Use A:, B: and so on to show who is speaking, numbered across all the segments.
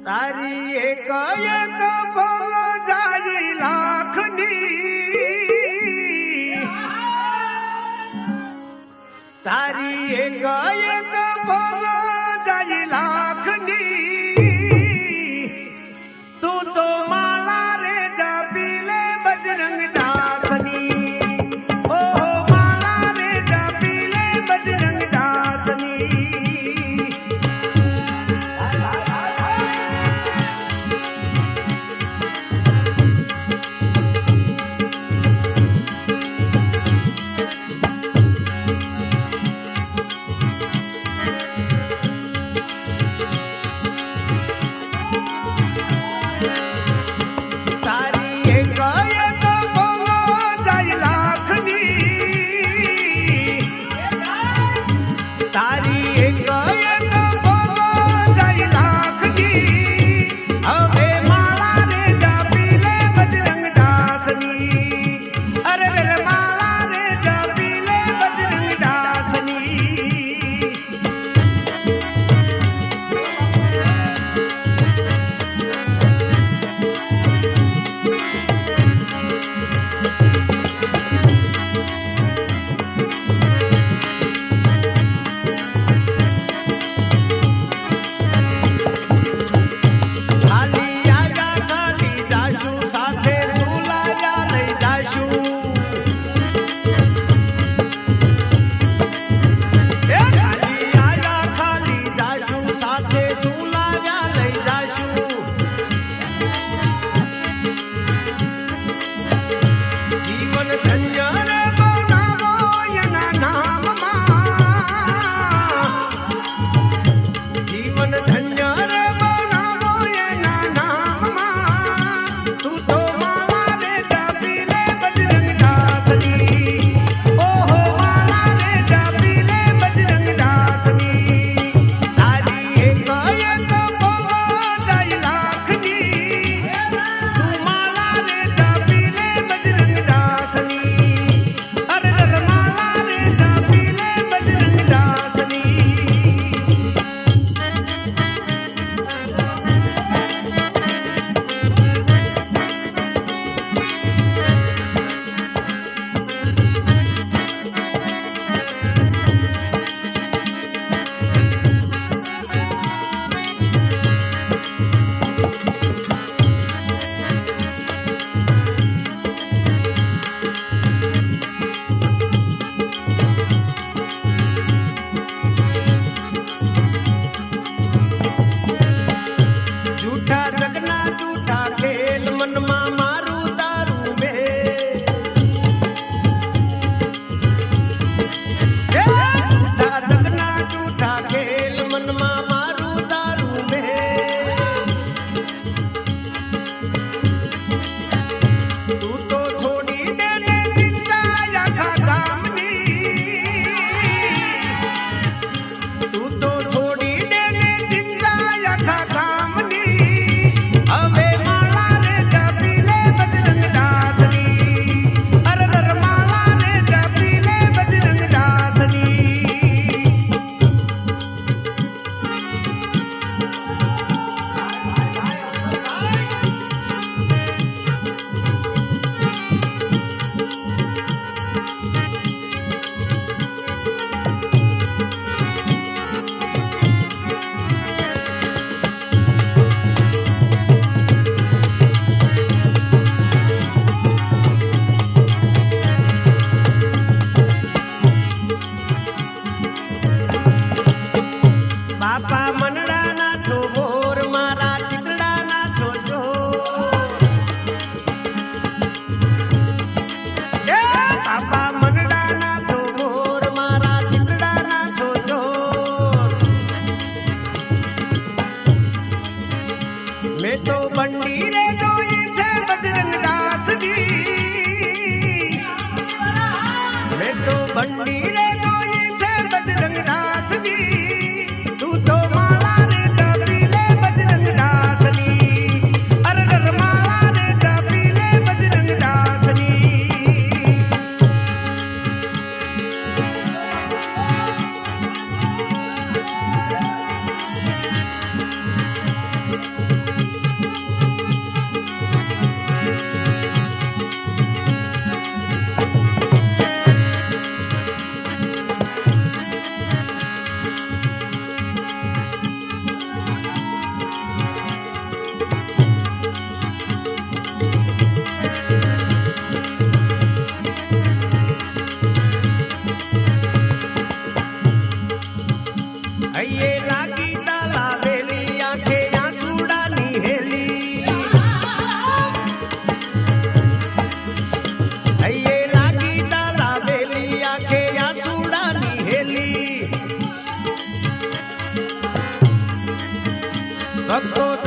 A: તારી એક એક બોલો જાય લાખની, તારી એક એક બોલો જાય લાખની, તું તો માળા રે જપી લે બજરંગ દાસની, ઓહો માળા રે જપી લે બજરંગ દાસની.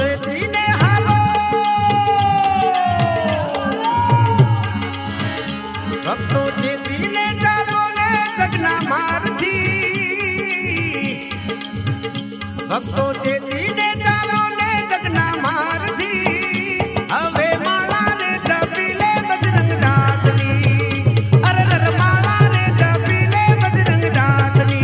A: ચેતીને હાલો, ભક્તો ચેતીને ચાલો ને જગના મારથી, ભક્તો ચેતીને ચાલો ને જગના મારથી, હવે માળા રે જપી લે બજરંગ દાસની, અરે રે માળા રે જપી લે બજરંગ દાસની.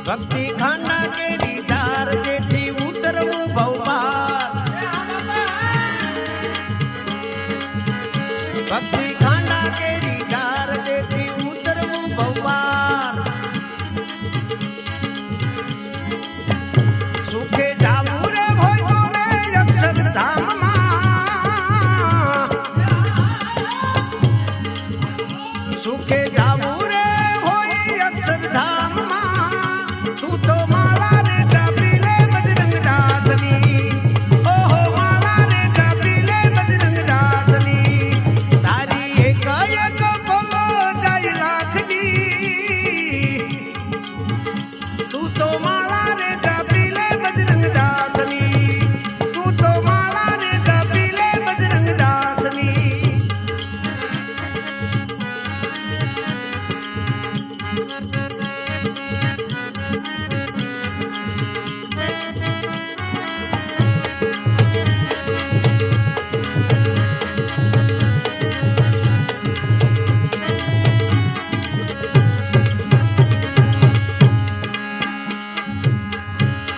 A: ભક્તિ ખાના કેરી ધાર જેથી ઉતરવું ભવપાર, ભક્તિ ખાના કેરી ધાર જેથી ઉતરવું ભવપાર, સુખે જાવું રે હોય તો રે અક્ષરધામમાં, સુખે જાવું રે હોય અક્ષરધામમાં, તું તો માળા રે જપી લે બજરંગ દાસની, ઓહો માળા રે જપી લે બજરંગ દાસની, તારી એક એક બોલો જાય લાખની, તું તો માળા રે જપી લે બજરંગ દાસની, તું તો માળા રે જપી લે બજરંગ દાસની.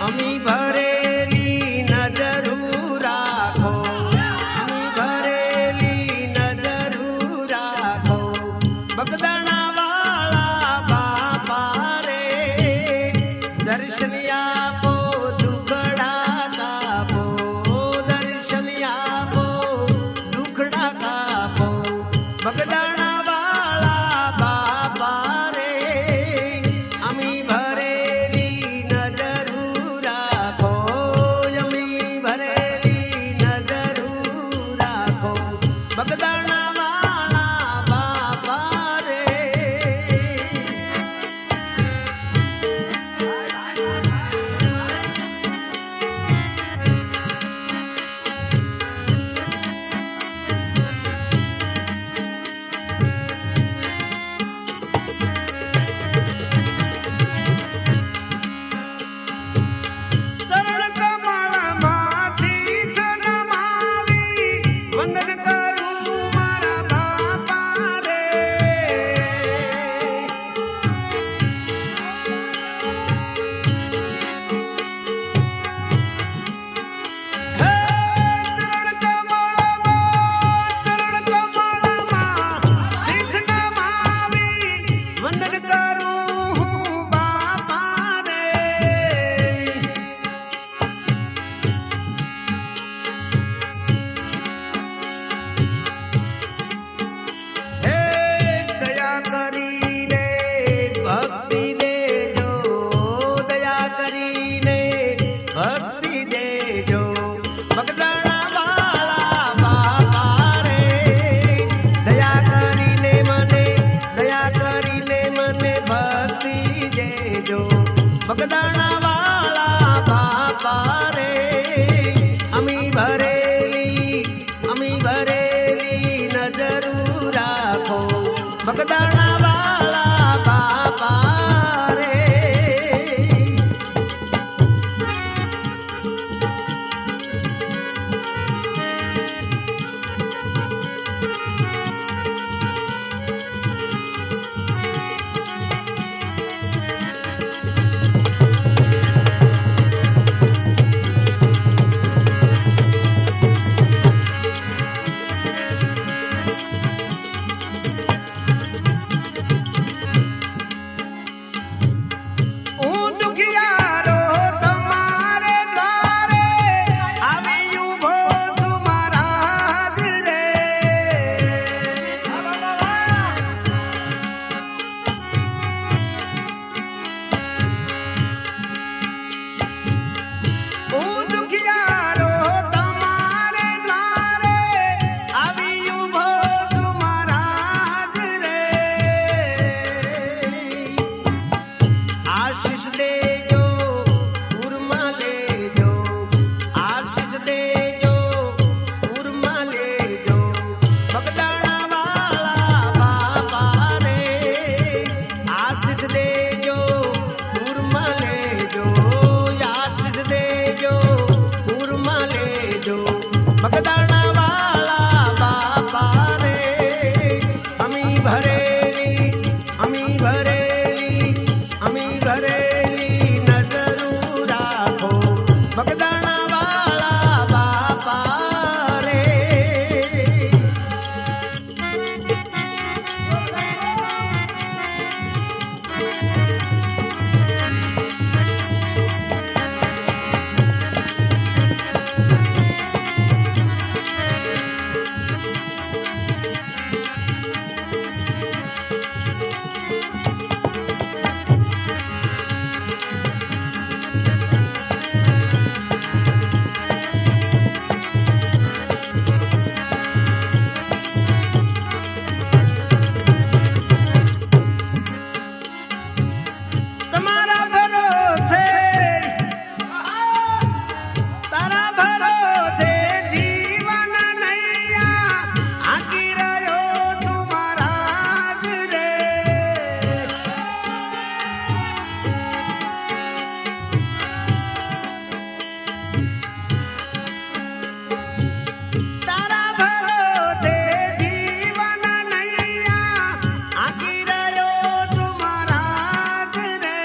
A: અમી ભરેલી નજરું રાખો, અમી ભરેલી નજરું રાખો, બગદાણા વાળા બાપા રે, દર્શન આપો દુખડા કાપો, દર્શન આપો દુખડા કાપો, બગદાણા વાળા બાપા રે, અમી ભરેલી નજરું રાખો, અમી ભરેલી નજરું રાખો, બગદાણા વાળા બાપા રે. ચરણ કમળમાં શીશ નમાવી, વંદન કરું મારા બાપા રે, હે ચરણ કમળમાં શીશ નમાવી, વંદન કરું બાપા રે. હે દયા કરીને ભક્તિ દેજો, દયા કરીને ભક્તિ દેજો, બગદાણા વાળા બાપા રે, દયા કરીને મને, દયા કરીને મને ભક્તિ દેજો, બગદાણા વાળા બાપા રે, અમી ભરેલી નજરું રાખો, બગદાણા વાળા બાપા રે. ભરેલી અમી ભરેલી અમી ભરેલી નજરું રાખો બગદાણા વાળા બાપા રે. તમારા ભરોસે તારા ભરોસે જીવન નૈયા આંકી રહ્યો તું મહારાજ રે. તારા ભરોસે જીવન નૈયા આંકી રહ્યો તું મહારાજ રે.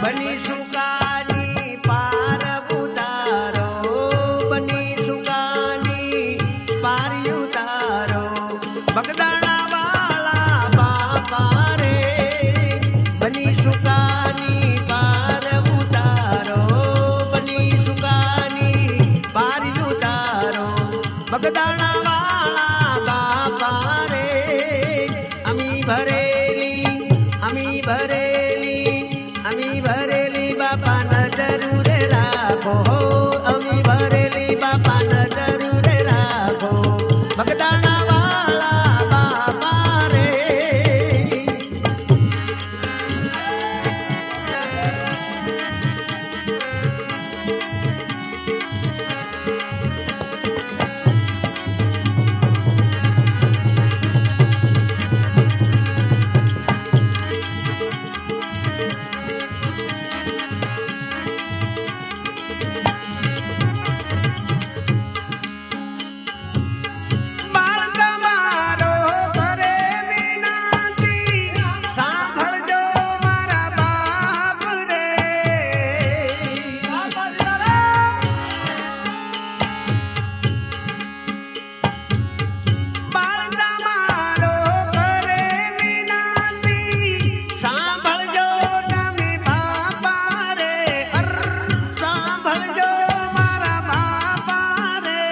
A: બની સુકાની પાર ઉતારો બની સુકાની પાર ઉતારો બગદાણા વાળા બાપા રે. બની સુકાની પાર ઉતારો બની સુકાની પાર ઉતારો બગદાણા વાળા બાપા રે. અમી ભરેલી અમી ભરેલી અમી ભરેલી બાપા નજરું રે રાખો અમી ભરેલી બાપા નજરું રે રાખો બગદાણા વાળા બાપા રે. બાળ તમારો કરે વિનંતી સાંભળજો મારા બાપ રે. બાળ તમારો કરે વિનંતી સાંભળજો તમે બાપા રે. સાંભળજો મારા બાપા રે.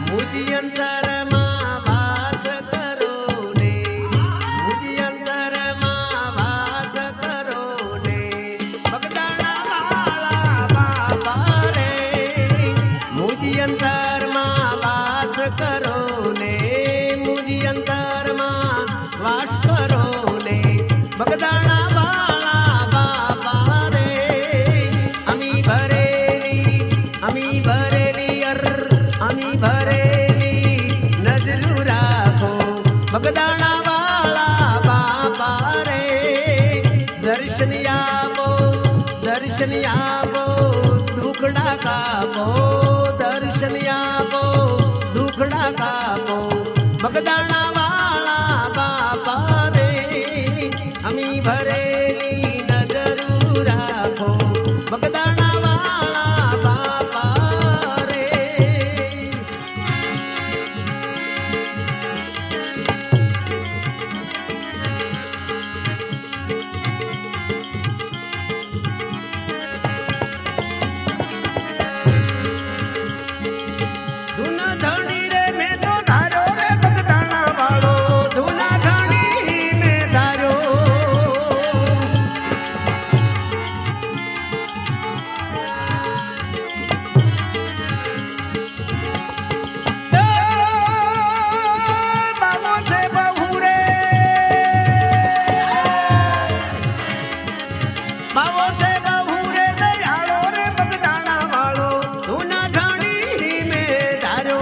A: મુજી અંતરમાં વાસ કરો ને મુજી અંતરમાં વાસ કરો ને બગદાણા વાળા બાપા રે. મુજી અંતરમાં વાસ કરો ને મુજી અંતરમાં વાસ કરો ને બગદાણા વાળા બાપા રે. અમી ભરેલી અમી ભરેલી અમી ભરેલી નજરું રાખો બગદાણા વાળા બાપા રે. દર્શન આપો દર્શન આપો દુખડા કાપો દર્શન આપો દુખડા કાપો બગદાણા વાળા બાપા રે. અમી ભરેલી નજરું રાખો બગદાણા વાળા બાપા રે. ધૂના ધણી રે મેં તો ધારો રે બગદાણા વાળો ધૂના ધણી મેં ધારો. બાબો છે બહુ રે બાબો છે બહુ રે દયાળો રે બગદાણા વાળો ધૂના ધણી મેં ધારો.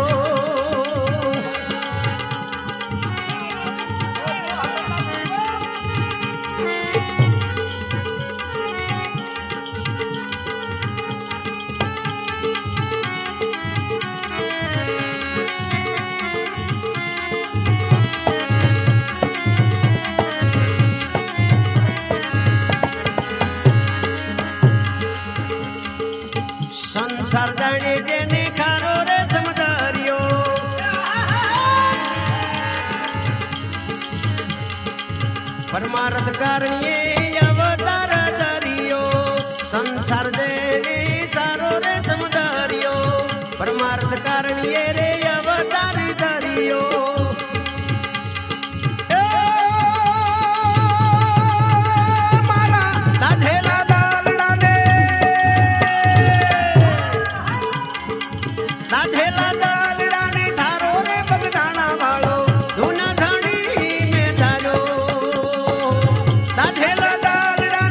A: परमार्थ कारणिये अवतार धरियो संसार देवी सारो रे समदरियो परमार्थ कारणिये रे अवतार धरियो मारा दाधेला दालड़ा दे दाधेला दालड़ा ने धारो रे बगदाना वालो धूना धानी में धारो दाधेला दालड़ा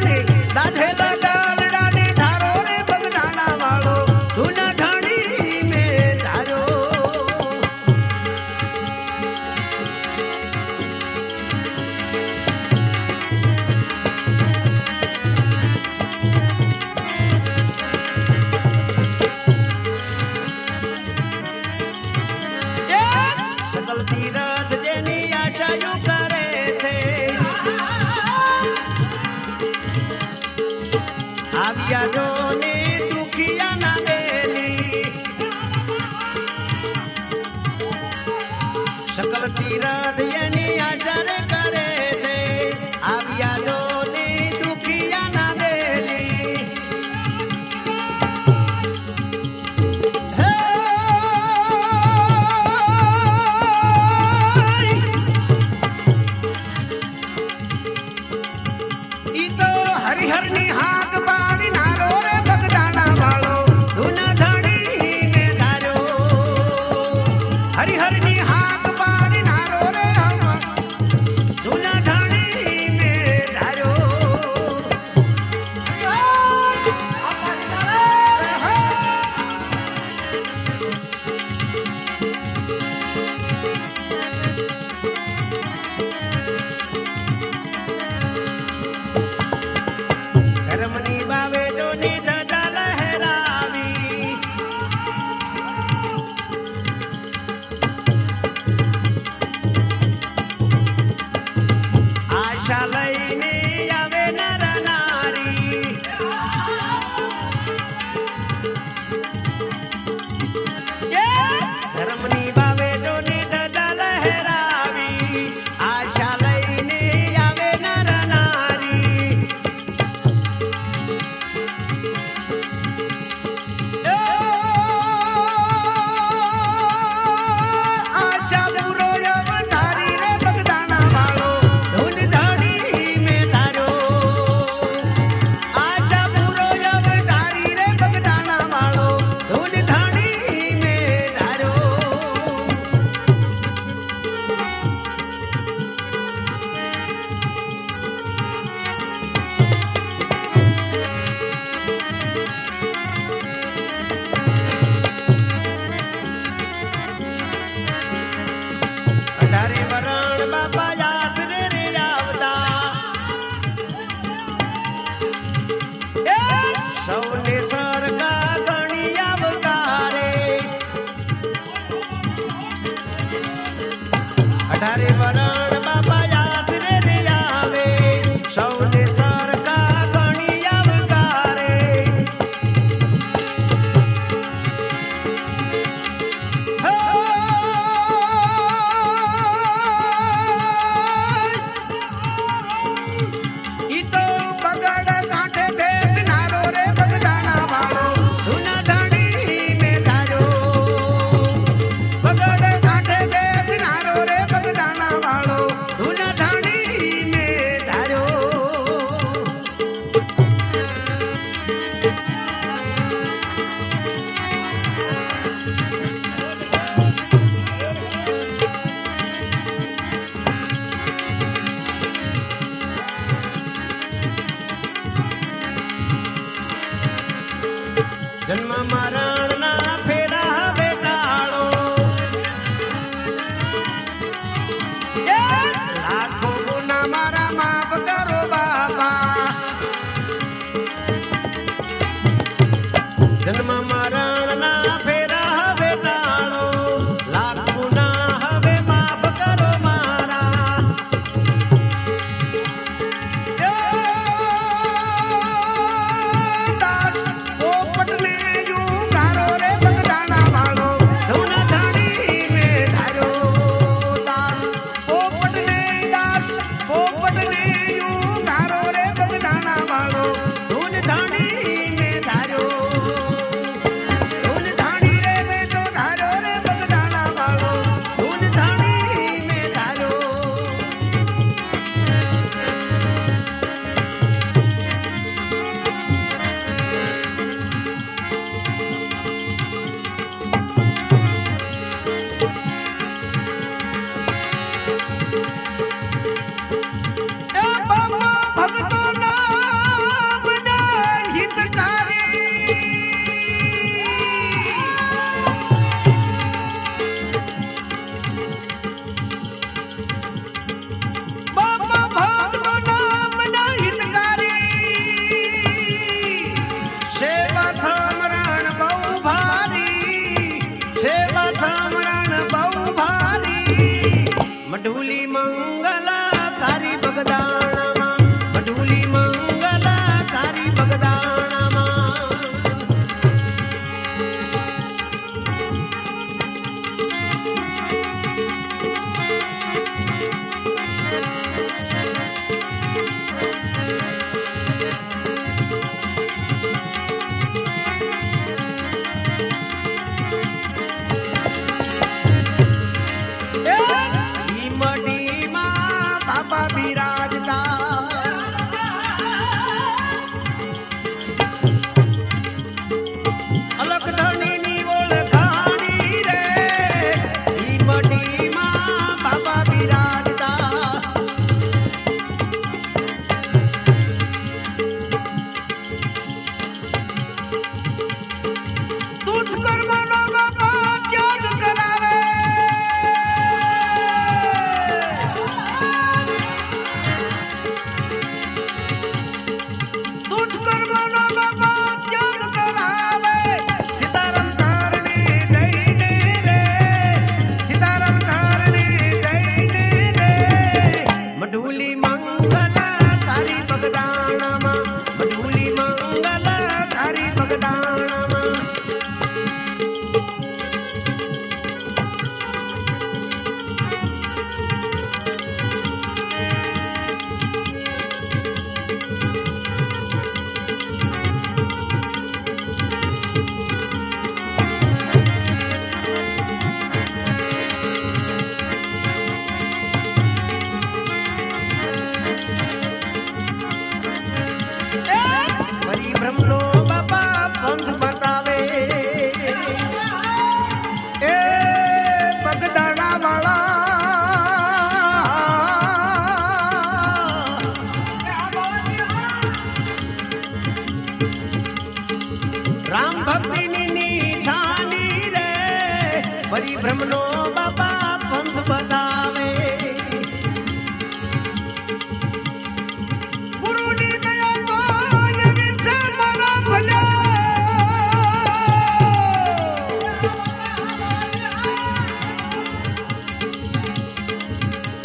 A: ने धारो रे बगदाना वालो धूना धानी में धारो सकल तीरथ जेनी आशायु करे छे આવ્યા જો ને દુખિયા ના બેલી सकल तीरथ જેની આશા રે કરે છે આવ્યા જો ને દુખિયા ના બેલી हरिहर नी हाथ बाड़ी नारो रे बगदाना वालो धुना धानी में धारो हरिहर नी हाथ बाड़ी नारो रे धुना धानी में धारो धर्मनी बावे जो नी धजा लहरावी आशा लईने आवे नर नारी धर्मनी बावे जो नी धजा लहरावी आशा लईने आवे नर नारी आशा पूरो अवतारी रे बगदाना वालो धुन धानी में धारो आशा पूरो अवतारी रे बगदाना वालो धुन धानी में धारो अठारे वरण बापा यासरे रे आवता सौने सरका गणी अवतारे अठारे वरण बापा यासरे रे आवे सौने सरका गणी अवतारे ईतो बगड़ कांठे भेस नारो रे बगदाना वालो धुना धानी में धारो बगड़ कांठे भेस नारो रे बगदाना वालो મઢુલી મંગલકારી બગદાણામાં, મઢુલી મંગલકારી બગદાણામાં. પરિભ્રમનો બાપા પંથ બતાવે. ગુરુની દયા તો એવી છે મારા ભલ્યા.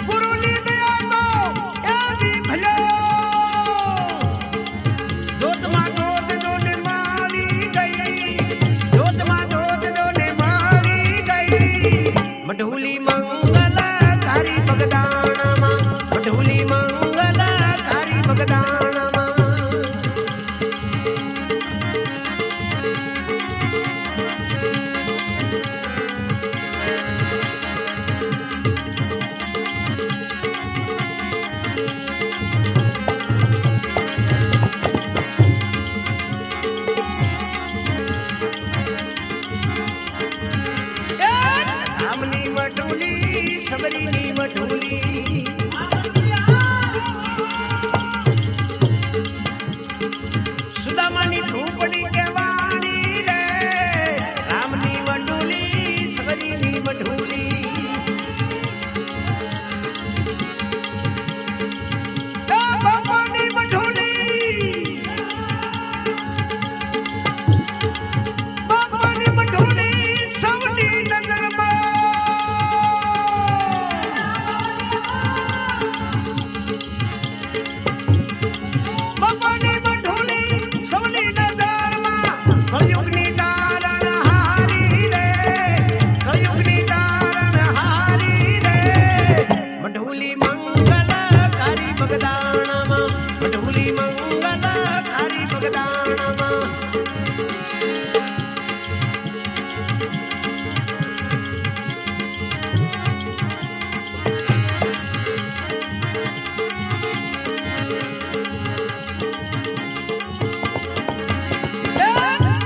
A: ગુરુની દયા તો એવી ભલ્યા. જોતમાં જોત જોને મારી ગઈ, જોતમાં જોત જોને મઢુલી મંગલકારી બગદાણામાં, મઢુલી મંગલકારી બગદાણામાં. રામની મઢુલી, સબરીની મઢુલી, સુદામાની ઝૂંપડી કહેવાની રે. રામની મઢુલી, સબરીની મઢુલી, બાપાની મઢુલી, બાપાની મઢુલી સૌની નજરમાં. મઢુલી મંગલકારી બગદાણામાં.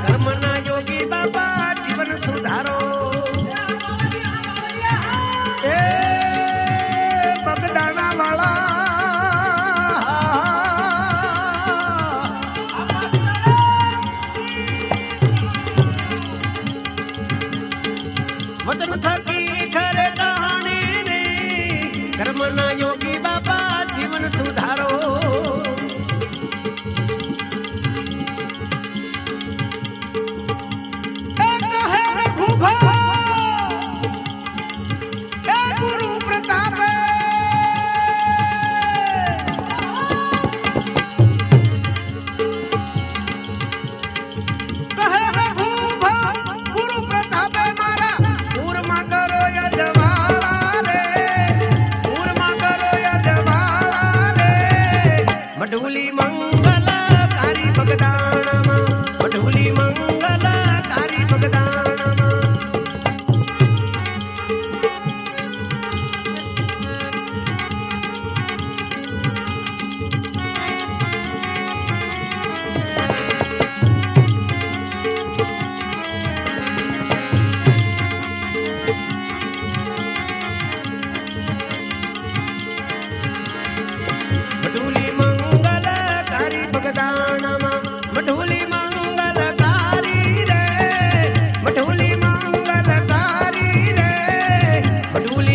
A: કર્મના યોગી બાપા જીવન સુધારો. બગદાણા વાળા વતન થકી ઘરે કહાણી ને. કર્મના યોગી બાપા જીવન સુધારો. ગુરુ પ્રતાપ પડું